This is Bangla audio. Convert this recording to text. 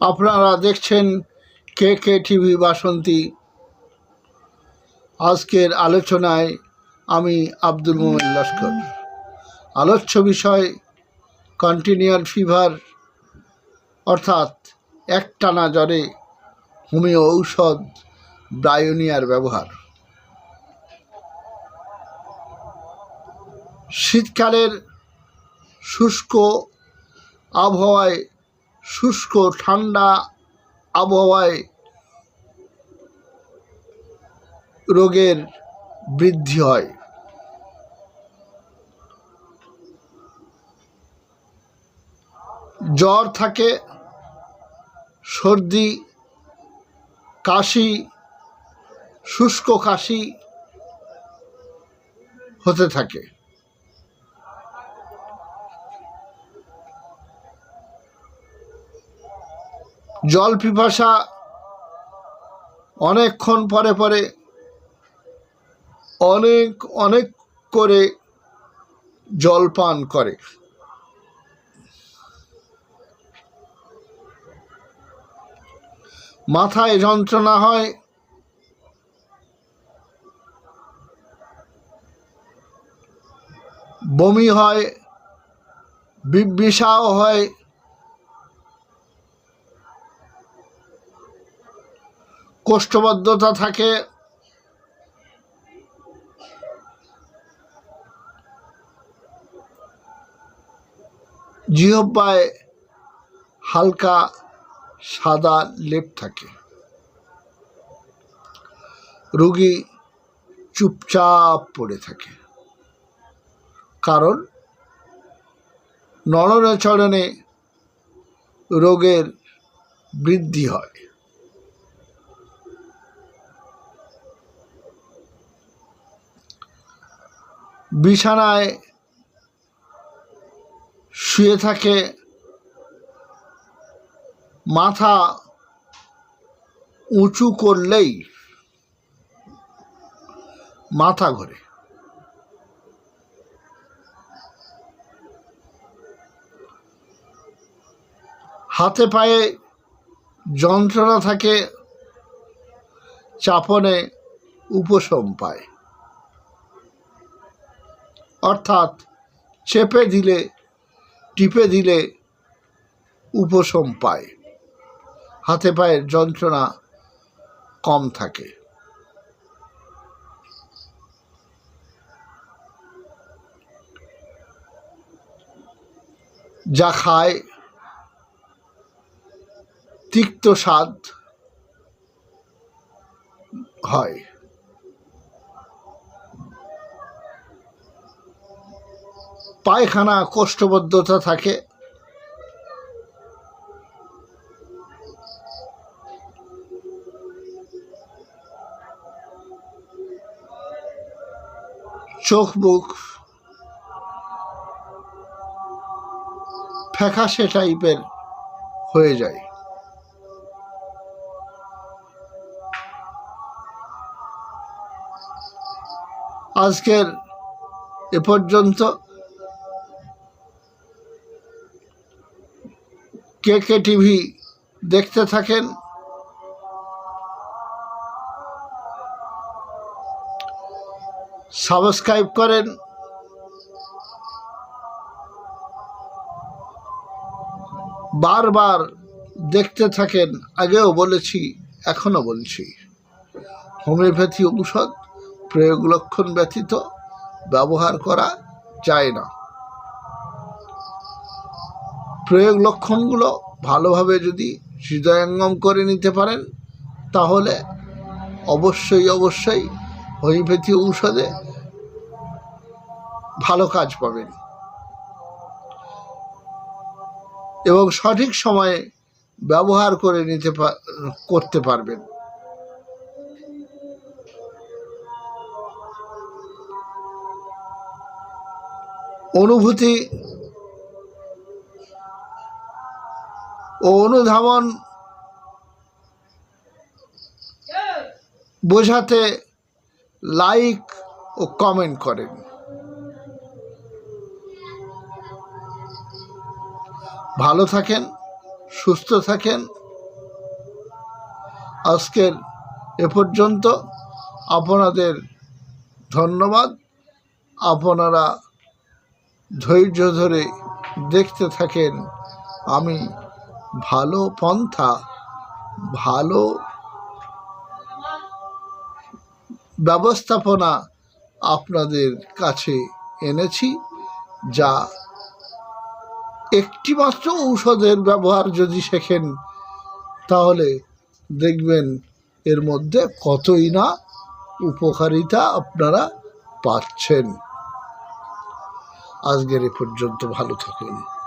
আপনারা দেখছেন কে টিভি বাসন্তী। আজকের আলোচনায় আমি আব্দুল মোমেন লস্কর। আলোচ্য বিষয় কন্টিনিউয়াল ফিভার, অর্থাৎ একটানা জ্বরে হোমিও ঔষধ ব্রায়োনিয়ার ব্যবহার। শীতকালের শুষ্ক আবহাওয়ায়, শুষ্ক ঠান্ডা আবহাওয়ায় রোগের বৃদ্ধি হয়। জ্বর থাকে, সর্দি, কাশি, শুষ্ক কাশি হতে থাকে। জল পিপাসা অনেকক্ষণ পরে পরে অনেক করে জল পান করে। মাথায় যন্ত্রণা হয়, বমি হয়, বিষ হয়, কোষ্ঠবদ্ধতা থাকে, জিহ্বায় হালকা সাদা লেপ থাকে। রোগী চুপচাপ পড়ে থাকে, কারণ নড়নে চড়নে রোগের বৃদ্ধি হয়। বিছানায় শুয়ে থাকে, মাথা উঁচু করলেই মাথা ঘোরে। হাতে পায়ে যন্ত্রণা থাকে, চাপনে উপশম পায়, অর্থাৎ চেপে দিলে, টিপে দিলে উপশম পায়। হাতে পায়ের যন্ত্রণা কম থাকে। যা খায় তিক্ত স্বাদ হয়। পায়খানা কোষ্ঠবদ্ধতা থাকে। চোখ মুখ ফ্যাকাশে টাইপের হয়ে যায়। আজকের এ পর্যন্ত। কে টিভি দেখতে থাকেন, সাবস্ক্রাইব করেন, বারবার দেখতে থাকেন। আগেও বলেছি, এখনো বলছি, হোমিওপ্যাথি ঔষধ প্রয়োগ লক্ষণ ব্যতীত ব্যবহার করা যায় না। প্রয়োগ লক্ষণগুলো ভালোভাবে যদি হৃদয়ঙ্গম করে নিতে পারেন, তাহলে অবশ্যই হোমিওপ্যাথি ঔষধে ভালো কাজ পাবেন এবং সঠিক সময়ে ব্যবহার করে করতে পারবেন। অনুভূতি ও অনুধাবন বোঝাতে লাইক ও কমেন্ট করেন। ভালো থাকেন, সুস্থ থাকেন। আজকের এ পর্যন্ত। আপনাদের ধন্যবাদ। আপনারা ধৈর্য ধরে দেখতে থাকেন। আমি ভালো পন্থা, ভালো ব্যবস্থাপনা আপনাদের কাছে এনেছি, যা একটিমাত্র ঔষধের ব্যবহার যদি শেখেন তাহলে দেখবেন এর মধ্যে কতই না উপকারিতা আপনারা পাচ্ছেন। আজকের এ পর্যন্ত। ভালো থাকুন।